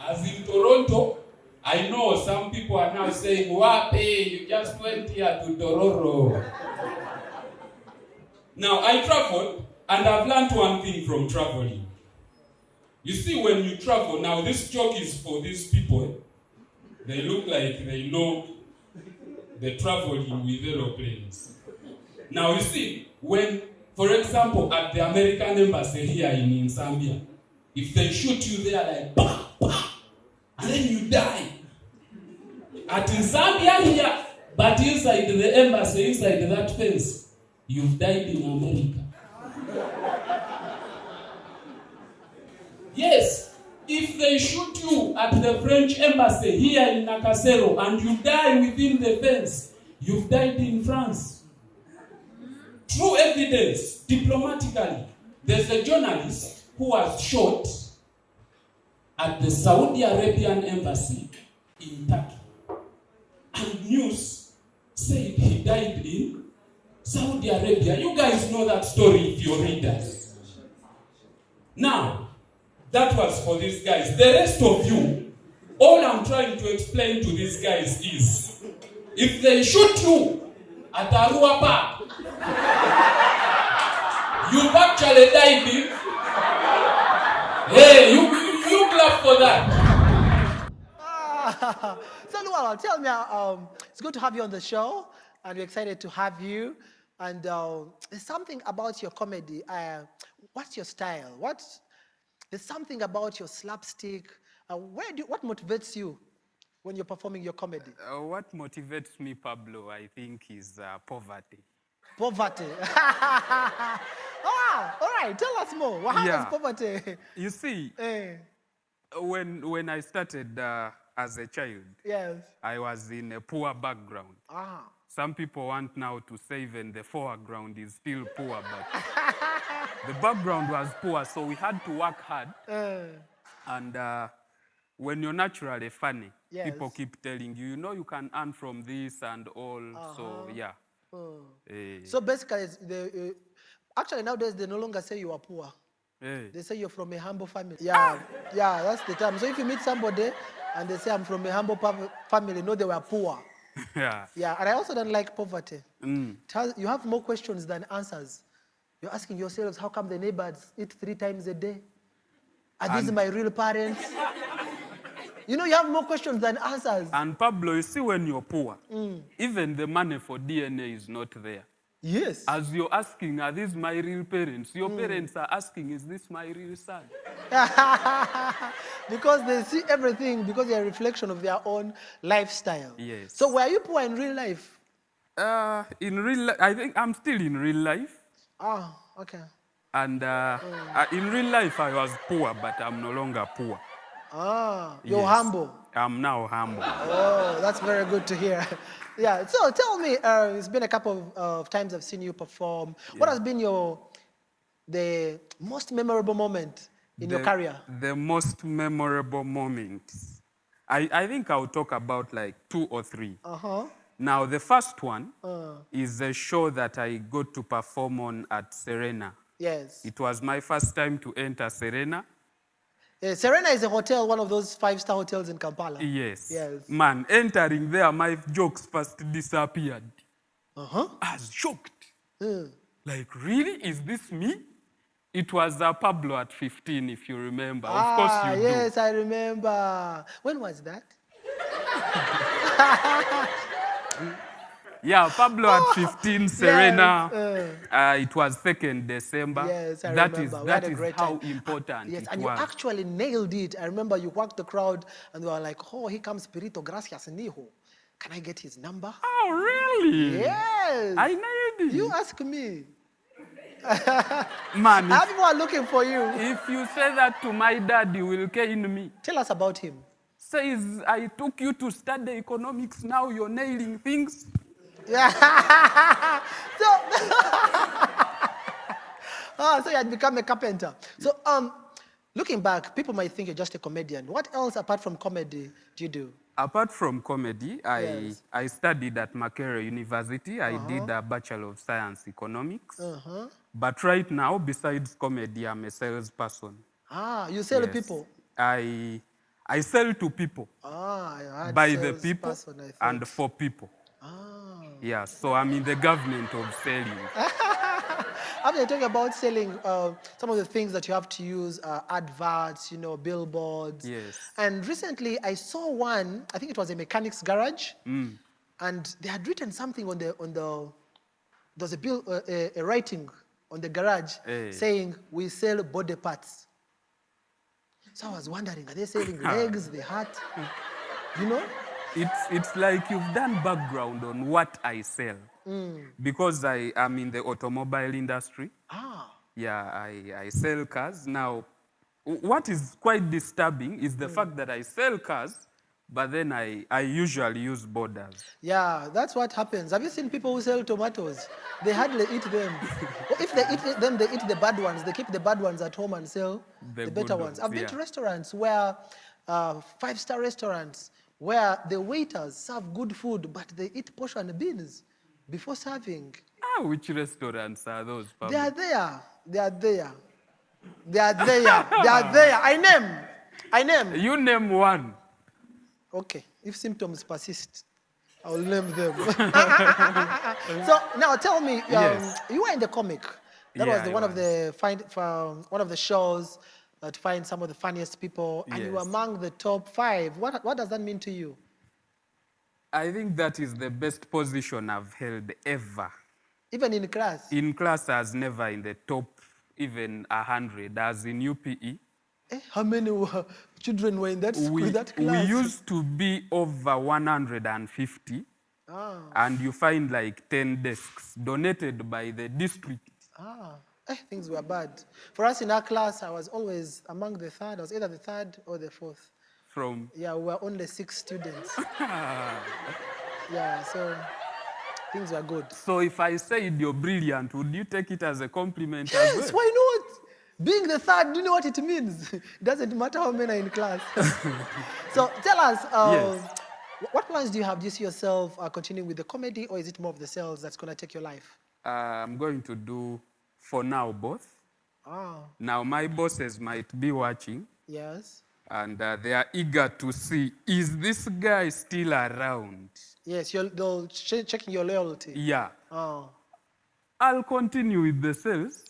As in Toronto, I know some people are now saying, Wape, you just went here to Dororo. Now, I traveled, and I've learned one thing from traveling. You see, when you travel, now this joke is for these people. They look like they know they're traveling with aeroplanes. Now, you see, when, for example, at the American embassy here in Zambia, if they shoot you there like, bah, bah, and then you die. At Zambia here, but inside the embassy, inside that fence, you've died in America. Yes, if they shoot you at the French embassy here in Nakasero and you die within the fence, you've died in France. True evidence, diplomatically, there's a journalist who was shot at the Saudi Arabian embassy in Turkey. And news said he died in Saudi Arabia. You guys know that story if you're readers. Now, that was for these guys. The rest of you, all I'm trying to explain to these guys is, if they shoot you at Arua Park, you've actually died in. Hey, you clap for that. So, Luala, tell me, it's good to have you on the show, and we're excited to have you. And there's something about your comedy. What's your style? There's something about your slapstick. What motivates you when you're performing your comedy? What motivates me, Pablo, I think, is poverty. Poverty. All right. Tell us more. What happens poverty? You see, when I started as a child, yes, I was in a poor background. Some people want now to say even the foreground is still poor, but the background was poor, so we had to work hard. And when you're naturally funny, people keep telling you, you know, you can earn from this and all. So, yeah. So basically, actually nowadays they no longer say you are poor. They say you're from a humble family. Yeah, that's the term. So if you meet somebody and they say I'm from a humble family, no, they were poor. Yeah, and I also don't like poverty. You have more questions than answers. You're asking yourselves, how come the neighbors eat 3 times a day? Are these my real parents? You know, you have more questions than answers. And Pablo, you see, when you're poor, even the money for DNA is not there. Yes. As you're asking, are these my real parents? Your parents are asking, is this my real son? Because they see everything, because they're a reflection of their own lifestyle. Yes. So were you poor in real life? In real life, I think I'm still in real life. Oh, okay. And in real life, I was poor, but I'm no longer poor. You're humble. I'm now humble. Oh, that's very good to hear. Yeah, so tell me, it's been a couple of times I've seen you perform. What has been the most memorable moment in your career? The most memorable moment. I think I'll talk about like 2 or 3. Now, the first one is a show that I got to perform on at Serena. Yes. It was my first time to enter Serena. Serena is a hotel, one of those 5-star hotels in Kampala. Yes. Yes. Man, entering there, my jokes first disappeared. I was shocked. Like, really? Is this me? It was Pablo at 15, if you remember. Of course you do. Yes, I remember. When was that? Yeah, Pablo at 15, Serena. Yes, it was 2nd December. Yes, I remember. That is how important it was. And you actually nailed it. I remember you walked the crowd and they were like, oh, here comes Pirito Gracias Nijo. Can I get his number? Oh, really? Yes. I nailed it. You ask me. Man, people are looking for you. If you say that to my dad, he will cane me. Tell us about him. Says, I took you to study economics, now you're nailing things. Yeah. So you had become a carpenter. So looking back, people might think you're just a comedian. What else apart from comedy do you do? Apart from comedy, Yes. I studied at Makerere University. I did a Bachelor of Science Economics. But right now, besides comedy, I'm a salesperson. Ah, you sell people? I sell to people. Ah, I had By the people person, I thought. and for people. Ah. Yeah, so I'm in the government of selling. After I talk about selling, some of the things that you have to use are adverts, you know, billboards. Yes. And recently I saw one, I think it was a mechanic's garage, and they had written something on the, there was a writing on the garage saying, we sell body parts. So I was wondering, are they selling legs, the heart, you know? It's like you've done background on what I sell. Because I am in the automobile industry. Ah. Yeah, I sell cars. Now, what is quite disturbing is the fact that I sell cars, but then I usually use borders. Yeah, that's what happens. Have you seen people who sell tomatoes? They hardly eat them. Or if they eat them, they eat the bad ones. They keep the bad ones at home and sell the better ones. I've been to restaurants where, five-star restaurants, where the waiters serve good food, but they eat portion beans before serving. Ah, which restaurants are those, Pablo? They are there. They are there. They are there. They are there. I name. You name one. Okay, if symptoms persist, I'll name them. So now tell me, you were in the comic. That was one of the shows that find some of the funniest people, and you were among the top 5. What does that mean to you? I think that is the best position I've held ever. Even in class? In class, I was never in the top, even 100, as in UPE. How many children were in that school, that class? We used to be over 150. And you find like 10 desks donated by the district. Things were bad. For us in our class, I was always among the third. I was either the third or the fourth. Yeah, we were only 6 students. Yeah, so things were good. So if I said you're brilliant, would you take it as a compliment as well? Yes, why not? Being the third, do you know what it means? It doesn't matter how many are in class. So tell us, what plans do you have? Do you see yourself continuing with the comedy, or is it more of the sales that's going to take your life? I'm going to do, for now, both. Now, my bosses might be watching. Yes. And they are eager to see, is this guy still around? Yes, they'll checking your loyalty. Yeah. I'll continue with the sales,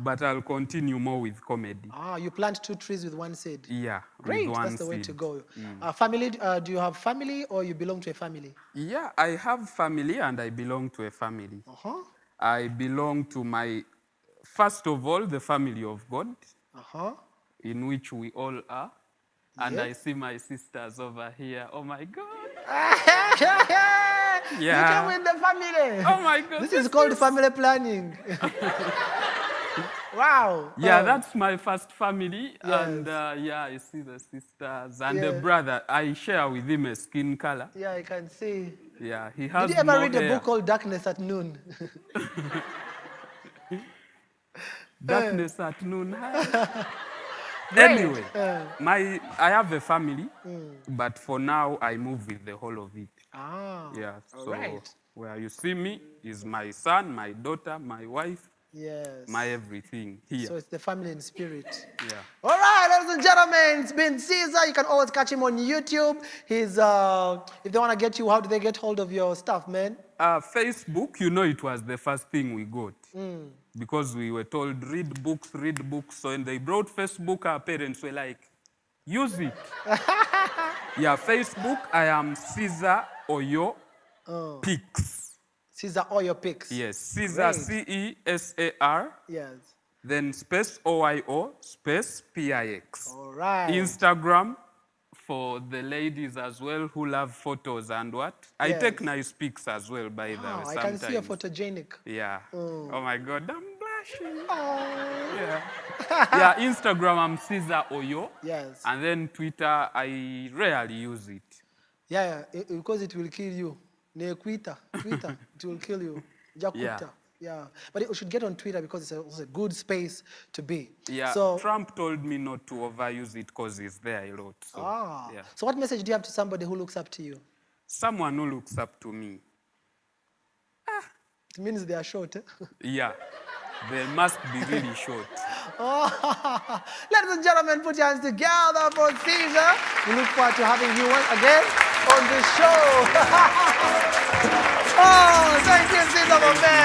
but I'll continue more with comedy. You plant 2 trees with one seed. Yeah, great. With one That's the way seed. to go. Family? Do you have family, or you belong to a family? Yeah, I have family, and I belong to a family. I belong to first of all, the family of God, in which we all are. And I see my sisters over here. Oh my God. You came with the family. Oh my God. This is called family planning. Wow. Yeah, that's my first family. Yes. And I see the sisters. And the brother, I share with him a skin color. Yeah, I can see. Yeah, he has more hair. Did you ever read a book called Darkness at Noon? Darkness at Noon. Anyway, I have a family, but for now I move with the whole of it. Yeah, so where you see me is my son, my daughter, my wife, my everything here. So it's the family in spirit. Yeah. All right, ladies and gentlemen, it's been Ceaser. You can always catch him on YouTube. He's if they want to get you, how do they get hold of your stuff, man? Facebook, you know, it was the first thing we got. Because we were told, read books. So when they brought Facebook, our parents were like, use it. Yeah, Facebook, I am Ceaser Oyo Pics. Ceaser Oyo Pics. Yes, Ceaser, C-E-S-A-R. Yes. Then space O-I-O, space P-I-X. All right. Instagram, for the ladies as well who love photos and what. I take nice pics as well, by the way, sometimes. I can see you're photogenic. Yeah. Oh my God, I'm blushing. Yeah, Instagram, I'm Ceaser Oyo. Yes. And then Twitter, I rarely use it. Yeah, because it will kill you. Twitter, it will kill you. Jakuta. Yeah, but you should get on Twitter because it's a good space to be. Yeah, so, Trump told me not to overuse it because he's there a lot. So, yeah. So what message do you have to somebody who looks up to you? Someone who looks up to me. It means they are short, eh? Yeah, they must be really short. Ladies and gentlemen, put your hands together for Ceaser. We look forward to having you once again on this show. Thank you, Ceaser, my man.